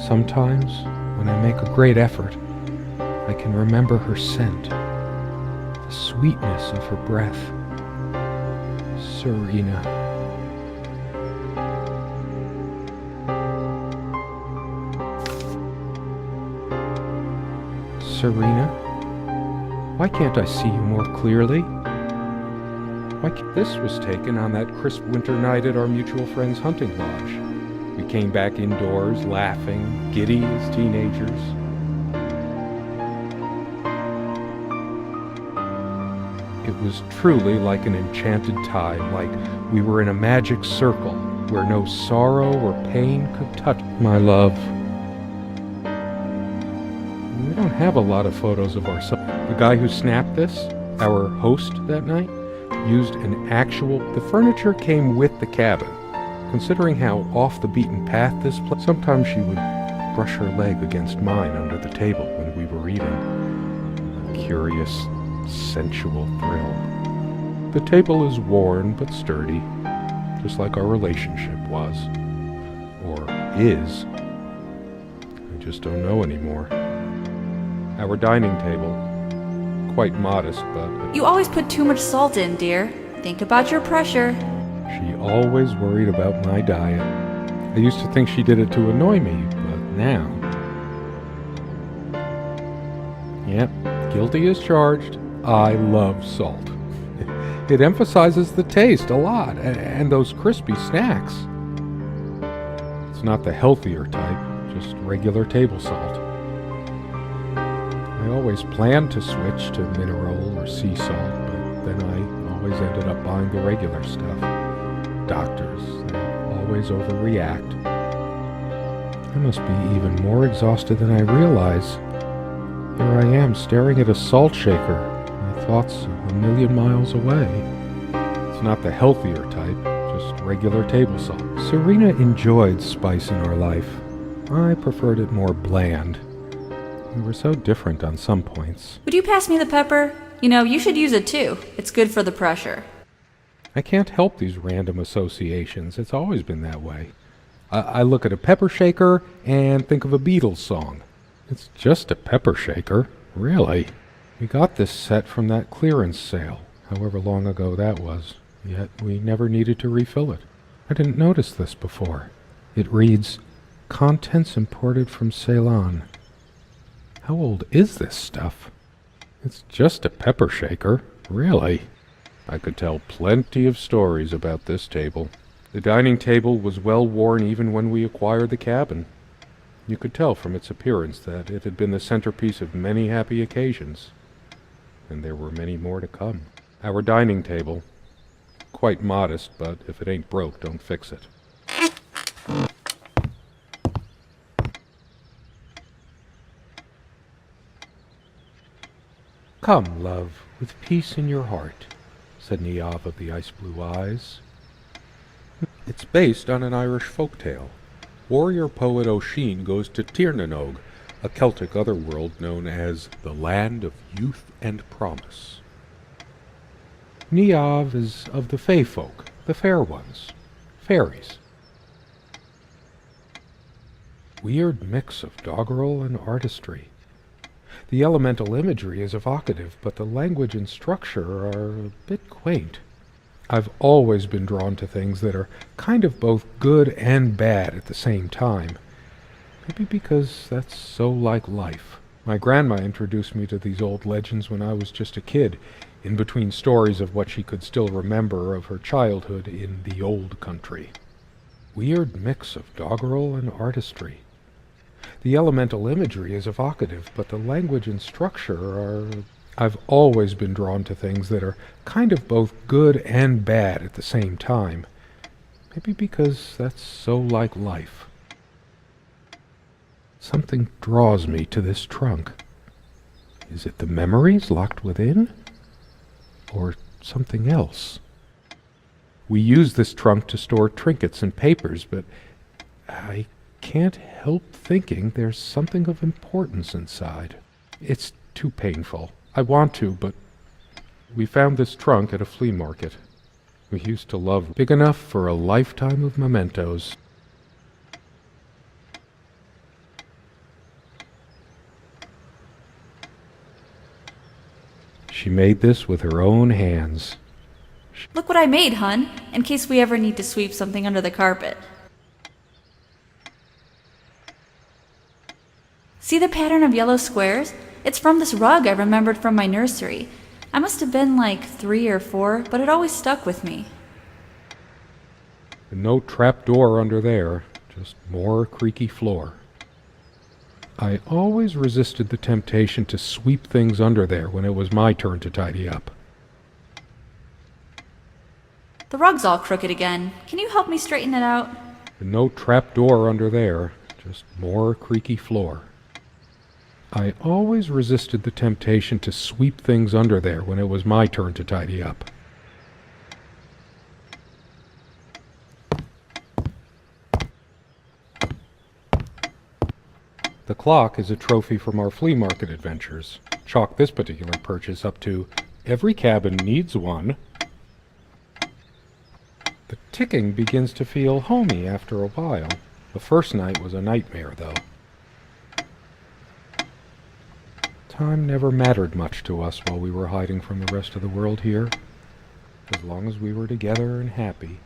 Sometimes, when I make a great effort, I can remember her scent, the sweetness of her breath. Serena. Serena? Why can't I see you more clearly? This was taken on that crisp winter night at our mutual friend's hunting lodge. We came back indoors, laughing, giddy as teenagers. It was truly like an enchanted time, like we were in a magic circle where no sorrow or pain could touch. My love. We don't have a lot of photos of ourselves. The guy who snapped this, our host that night, used an actual... The furniture came with the cabin. Considering how off the beaten path this place, sometimes she would brush her leg against mine under the table when we were eating. A curious, sensual thrill. The table is worn but sturdy, just like our relationship was. Or is. I just don't know anymore. Our dining table, quite modest, but... You always put too much salt in, dear. Think about your pressure. She always worried about my diet. I used to think she did it to annoy me, but now... Yep, guilty as charged. I love salt. It emphasizes the taste a lot, and those crispy snacks. It's not the healthier type, just regular table salt. I always planned to switch to mineral or sea salt, but then I always ended up buying the regular stuff. Doctors, they always overreact. I must be even more exhausted than I realize. Here I am staring at a salt shaker, my thoughts a million miles away. It's not the healthier type, just regular table salt. Serena enjoyed spice in our life. I preferred it more bland. We were so different on some points. Would you pass me the pepper? You know, you should use it too. It's good for the pressure. I can't help these random associations. It's always been that way. I look at a pepper shaker and think of a Beatles song. It's just a pepper shaker, really. We got this set from that clearance sale, however long ago that was, yet we never needed to refill it. I didn't notice this before. It reads, "Contents imported from Ceylon." How old is this stuff? It's just a pepper shaker, really. I could tell plenty of stories about this table. The dining table was well worn even when we acquired the cabin. You could tell from its appearance that it had been the centerpiece of many happy occasions. And there were many more to come. Our dining table, quite modest, but if it ain't broke, don't fix it. "Come, love, with peace in your heart," said Niamh of the ice-blue eyes. It's based on an Irish folktale. Warrior poet Oisin goes to Tirnanog, a Celtic otherworld known as the Land of Youth and Promise. Niamh is of the Fey folk, the fair ones, fairies. Weird mix of doggerel and artistry. The elemental imagery is evocative, but the language and structure are a bit quaint. I've always been drawn to things that are kind of both good and bad at the same time. Maybe because that's so like life. My grandma introduced me to these old legends when I was just a kid, in between stories of what she could still remember of her childhood in the old country. Weird mix of doggerel and artistry. The elemental imagery is evocative, but the language and structure are... I've always been drawn to things that are kind of both good and bad at the same time. Maybe because that's so like life. Something draws me to this trunk. Is it the memories locked within? Or something else? We use this trunk to store trinkets and papers, but I can't help thinking there's something of importance inside. It's too painful. I want to, but we found this trunk at a flea market. We used to love, big enough for a lifetime of mementos. She made this with her own hands. Look what I made, hun, in case we ever need to sweep something under the carpet. See the pattern of yellow squares? It's from this rug I remembered from my nursery. I must have been like 3 or 4, but it always stuck with me. No trap door under there, just more creaky floor. I always resisted the temptation to sweep things under there when it was my turn to tidy up. The rug's all crooked again. Can you help me straighten it out? No trap door under there, just more creaky floor. I always resisted the temptation to sweep things under there when it was my turn to tidy up. The clock is a trophy from our flea market adventures. Chalk this particular purchase up to "Every cabin needs one." The ticking begins to feel homey after a while. The first night was a nightmare, though. Time never mattered much to us while we were hiding from the rest of the world here, as long as we were together and happy.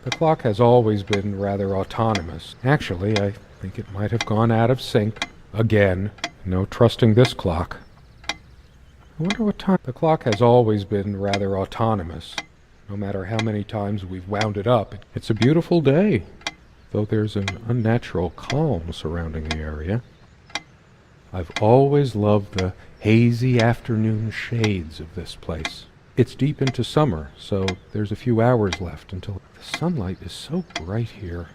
The clock has always been rather autonomous. Actually, I think it might have gone out of sync. Again, no trusting this clock. I wonder what time... The clock has always been rather autonomous. No matter how many times we've wound it up, it's a beautiful day, though there's an unnatural calm surrounding the area. I've always loved the hazy afternoon shades of this place. It's deep into summer, so there's a few hours left until... The sunlight is so bright here.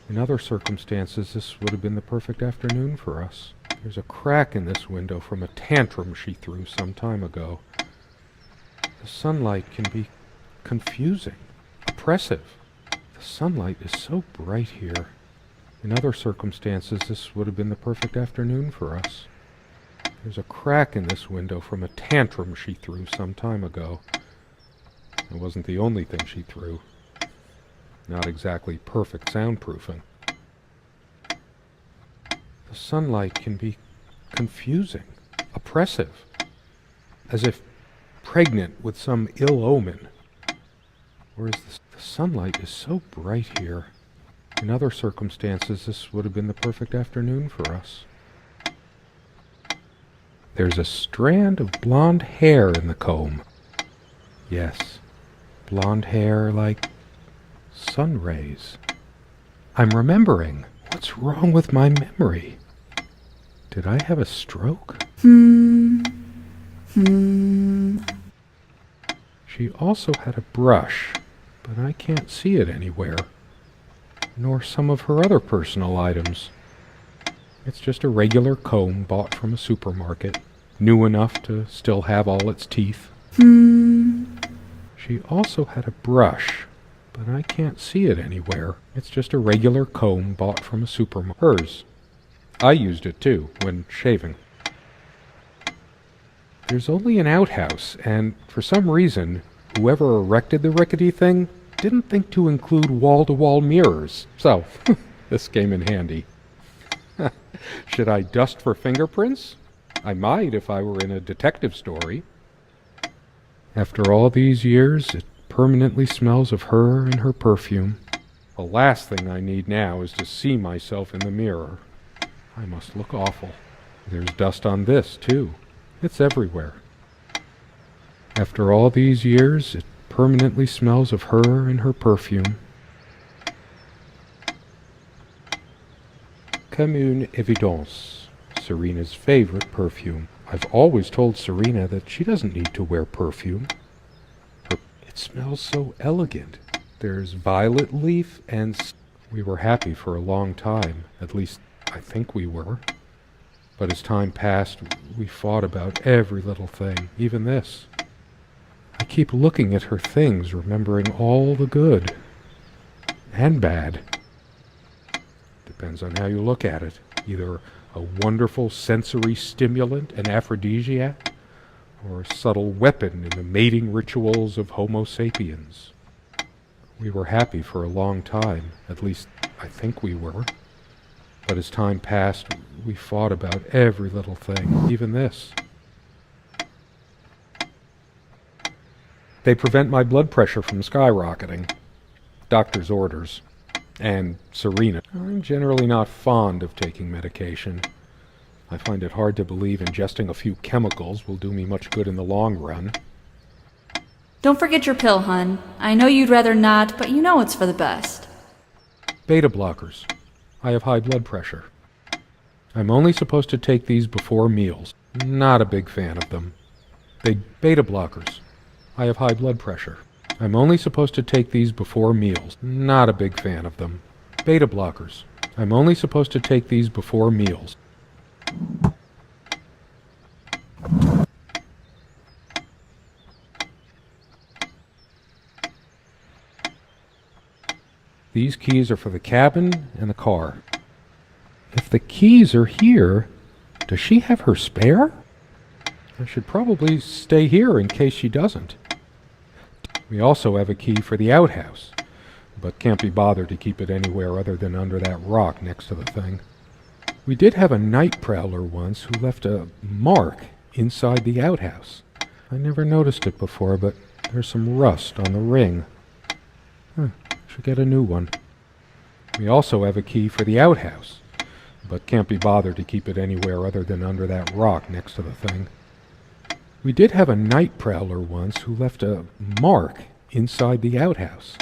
In other circumstances, this would have been the perfect afternoon for us. There's a crack in this window from a tantrum she threw some time ago. The sunlight can be confusing, oppressive. The sunlight is so bright here. In other circumstances, this would have been the perfect afternoon for us. There's a crack in this window from a tantrum she threw some time ago. It wasn't the only thing she threw. Not exactly perfect soundproofing. The sunlight can be confusing, oppressive, as if pregnant with some ill omen. Whereas the sunlight is so bright here. In other circumstances, this would have been the perfect afternoon for us. There's a strand of blonde hair in the comb. Yes, blonde hair like sun rays. I'm remembering. What's wrong with my memory? Did I have a stroke? She also had a brush, but I can't see it anywhere, nor some of her other personal items. It's just a regular comb bought from a supermarket, new enough to still have all its teeth. She also had a brush, but I can't see it anywhere. It's just a regular comb bought from a supermarket. Hers. I used it too, when shaving. There's only an outhouse, and for some reason, whoever erected the rickety thing didn't think to include wall-to-wall mirrors. So, this came in handy. Should I dust for fingerprints? I might if I were in a detective story. After all these years, it permanently smells of her and her perfume. The last thing I need now is to see myself in the mirror. I must look awful. There's dust on this, too. It's everywhere. After all these years, it permanently smells of her and her perfume. Comme une évidence, Serena's favorite perfume. I've always told Serena that she doesn't need to wear perfume. It smells so elegant. There's violet leaf and... We were happy for a long time. At least, I think we were. But as time passed, we fought about every little thing, even this. I keep looking at her things, remembering all the good. And bad. Depends on how you look at it. Either a wonderful sensory stimulant and aphrodisiac, or a subtle weapon in the mating rituals of Homo sapiens. We were happy for a long time, at least I think we were. But as time passed, we fought about every little thing, even this. They prevent my blood pressure from skyrocketing. Doctor's orders. And Serena. I'm generally not fond of taking medication. I find it hard to believe ingesting a few chemicals will do me much good in the long run. Don't forget your pill, hun. I know you'd rather not, but you know it's for the best. Beta blockers. I have high blood pressure. I'm only supposed to take these before meals. Not a big fan of them. Beta blockers. I have high blood pressure. I'm only supposed to take these before meals. Not a big fan of them. Beta blockers. I'm only supposed to take these before meals. These keys are for the cabin and the car. If the keys are here, does she have her spare? I should probably stay here in case she doesn't. We also have a key for the outhouse, but can't be bothered to keep it anywhere other than under that rock next to the thing. We did have a night prowler once who left a mark inside the outhouse. I never noticed it before, but there's some rust on the ring. Should get a new one. We also have a key for the outhouse, but can't be bothered to keep it anywhere other than under that rock next to the thing. We did have a night prowler once who left a mark inside the outhouse,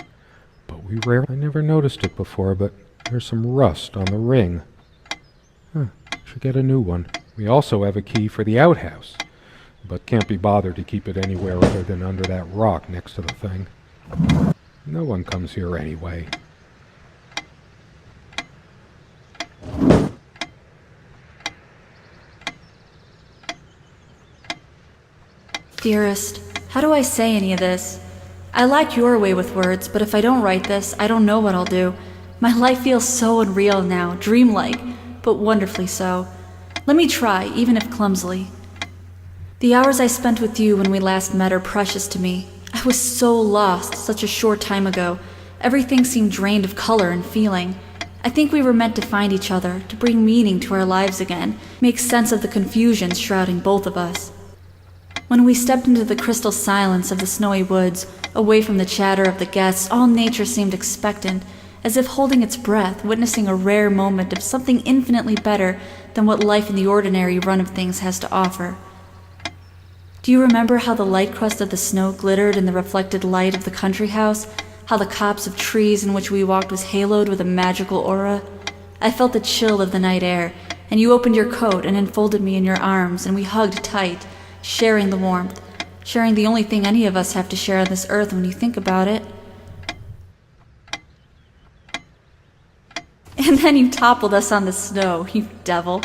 but I never noticed it before, but there's some rust on the ring. Should get a new one. We also have a key for the outhouse, but can't be bothered to keep it anywhere other than under that rock next to the thing. No one comes here anyway. Dearest, how do I say any of this? I like your way with words, but if I don't write this, I don't know what I'll do. My life feels so unreal now, dreamlike, but wonderfully so. Let me try, even if clumsily. The hours I spent with you when we last met are precious to me. I was so lost such a short time ago. Everything seemed drained of color and feeling. I think we were meant to find each other, to bring meaning to our lives again, make sense of the confusion shrouding both of us. When we stepped into the crystal silence of the snowy woods, away from the chatter of the guests, all nature seemed expectant, as if holding its breath, witnessing a rare moment of something infinitely better than what life in the ordinary run of things has to offer. Do you remember how the light crust of the snow glittered in the reflected light of the country house? How the copse of trees in which we walked was haloed with a magical aura? I felt the chill of the night air, and you opened your coat and enfolded me in your arms, and we hugged tight, sharing the warmth, sharing the only thing any of us have to share on this earth when you think about it. And then you toppled us on the snow, you devil.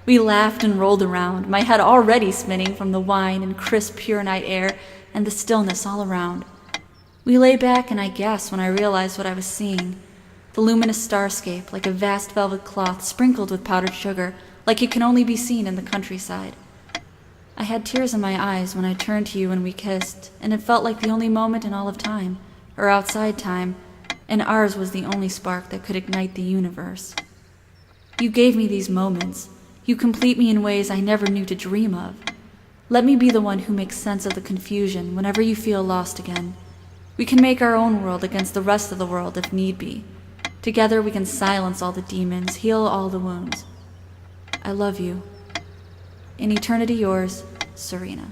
We laughed and rolled around, my head already spinning from the wine and crisp, pure night air and the stillness all around. We lay back, and I gasped when I realized what I was seeing. The luminous starscape, like a vast velvet cloth sprinkled with powdered sugar, like it can only be seen in the countryside. I had tears in my eyes when I turned to you and we kissed, and it felt like the only moment in all of time, or outside time, and ours was the only spark that could ignite the universe. You gave me these moments. You complete me in ways I never knew to dream of. Let me be the one who makes sense of the confusion whenever you feel lost again. We can make our own world against the rest of the world if need be. Together we can silence all the demons, heal all the wounds. I love you. In eternity yours, Serena.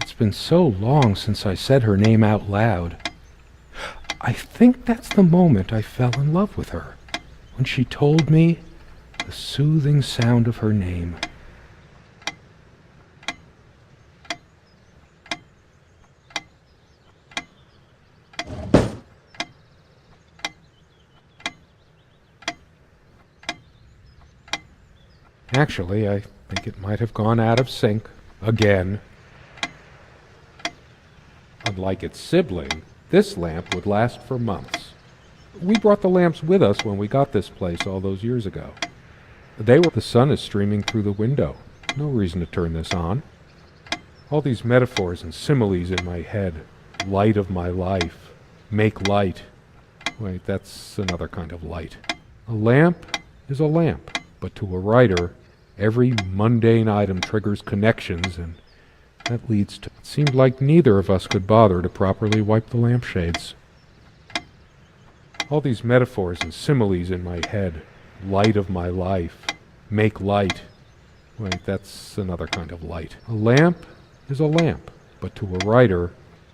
It's been so long since I said her name out loud. I think that's the moment I fell in love with her, when she told me the soothing sound of her name. Actually, I think it might have gone out of sync again. Unlike its sibling, this lamp would last for months. We brought the lamps with us when we got this place all those years ago. The sun is streaming through the window. No reason to turn this on. All these metaphors and similes in my head. Light of my life. Make light. Wait, that's another kind of light. A lamp is a lamp, but to a writer, Every mundane item triggers connections, and that leads to... It seemed like neither of us could bother to properly wipe the lampshades. All these metaphors and similes in my head. Light of my life. Make light. Wait, that's another kind of light. A lamp is a lamp, but to a writer,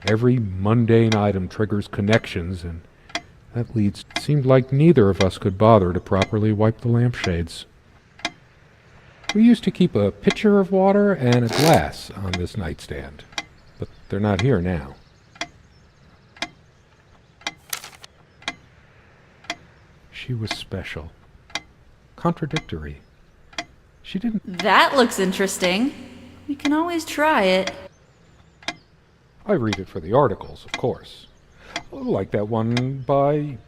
every mundane item triggers connections, and that leads... It seemed like neither of us could bother to properly wipe the lampshades. We used to keep a pitcher of water and a glass on this nightstand, but they're not here now. She was special. Contradictory. She didn't... That looks interesting. We can always try it. I read it for the articles, of course. Like that one by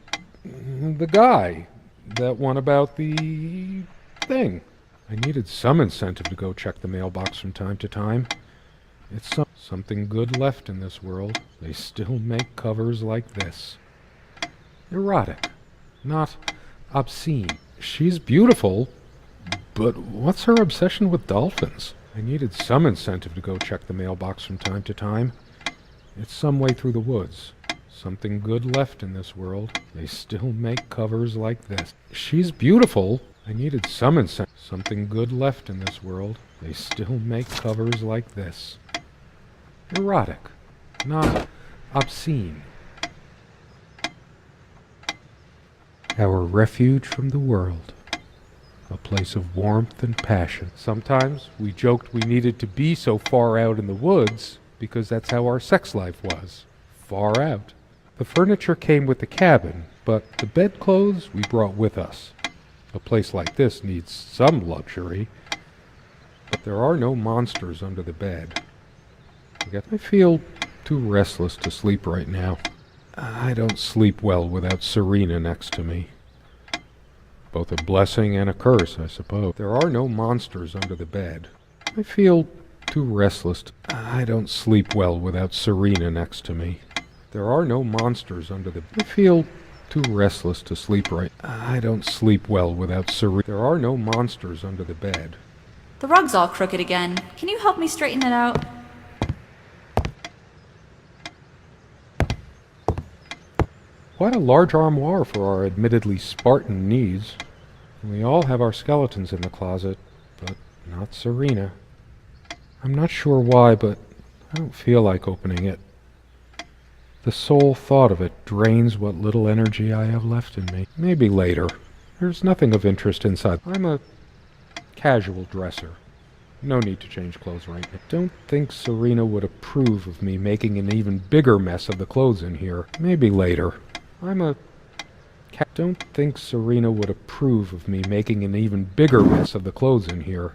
the guy. That one about the thing. I needed some incentive to go check the mailbox from time to time. It's something good left in this world. They still make covers like this. Erotic. Not obscene. She's beautiful, but what's her obsession with dolphins? I needed some incentive to go check the mailbox from time to time. It's some way through the woods. Something good left in this world. They still make covers like this. She's beautiful. I needed some incentive. Something good left in this world. They still make covers like this. Erotic. Not obscene. Our refuge from the world. A place of warmth and passion. Sometimes we joked we needed to be so far out in the woods because that's how our sex life was. Far out. The furniture came with the cabin, but the bedclothes we brought with us. A place like this needs some luxury, but there are no monsters under the bed. I feel too restless to sleep right now. I don't sleep well without Serena next to me. Both a blessing and a curse, I suppose. There are no monsters under the bed. I feel too restless. I don't sleep well without Serena next to me. There are no monsters under the... I feel too restless to sleep right... I don't sleep well without Serena. There are no monsters under the bed. The rug's all crooked again. Can you help me straighten it out? Quite a large armoire for our admittedly Spartan needs. We all have our skeletons in the closet, but not Serena. I'm not sure why, but I don't feel like opening it. The sole thought of it drains what little energy I have left in me. Maybe later. There's nothing of interest inside. I'm a casual dresser. No need to change clothes right now. Don't think Serena would approve of me making an even bigger mess of the clothes in here. Maybe later. Don't think Serena would approve of me making an even bigger mess of the clothes in here.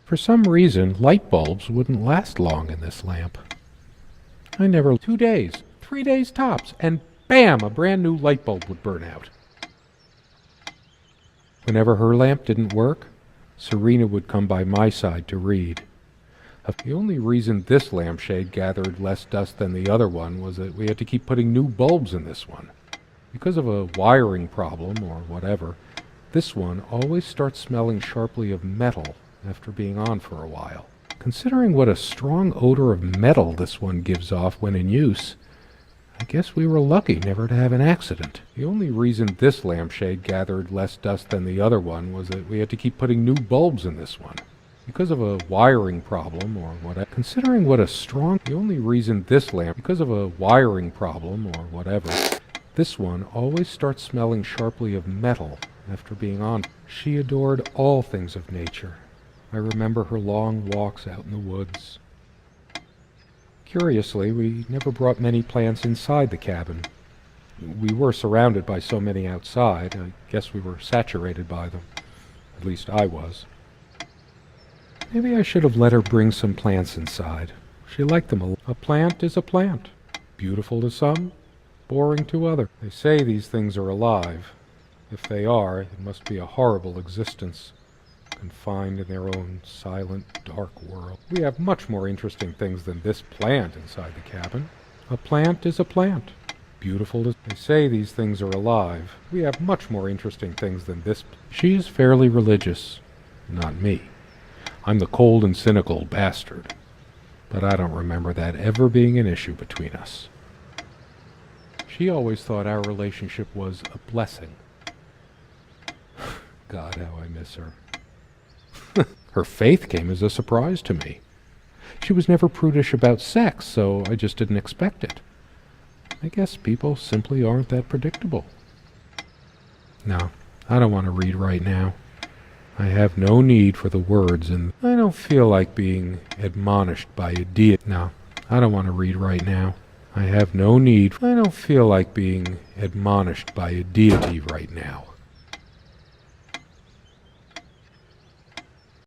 For some reason, light bulbs wouldn't last long in this lamp. 2 days, 3 days tops, and bam, a brand new light bulb would burn out. Whenever her lamp didn't work, Serena would come by my side to read. The only reason this lampshade gathered less dust than the other one was that we had to keep putting new bulbs in this one. Because of a wiring problem or whatever, this one always starts smelling sharply of metal after being on for a while. Considering what a strong odor of metal this one gives off when in use, I guess we were lucky never to have an accident. The only reason this lampshade gathered less dust than the other one was that we had to keep putting new bulbs in this one. Because of a wiring problem or whatever. Considering what a strong... The only reason this lamp... Because of a wiring problem or whatever, this one always starts smelling sharply of metal after being on. She adored all things of nature. I remember her long walks out in the woods. Curiously, we never brought many plants inside the cabin. We were surrounded by so many outside, I guess we were saturated by them. At least I was. Maybe I should have let her bring some plants inside. She liked them a lot. A plant is a plant. Beautiful to some, boring to others. They say these things are alive. If they are, it must be a horrible existence, confined in their own silent, dark world. We have much more interesting things than this plant inside the cabin. A plant is a plant. Beautiful to... They say these things are alive. We have much more interesting things than this. She is fairly religious. Not me. I'm the cold and cynical bastard. But I don't remember that ever being an issue between us. She always thought our relationship was a blessing. God, how I miss her. Her faith came as a surprise to me. She was never prudish about sex, so I just didn't expect it. I guess people simply aren't that predictable. No, I don't want to read right now. I have no need for the words, and I don't feel like being admonished by a deity. No, I don't want to read right now. I have no need. I don't feel like being admonished by a deity right now.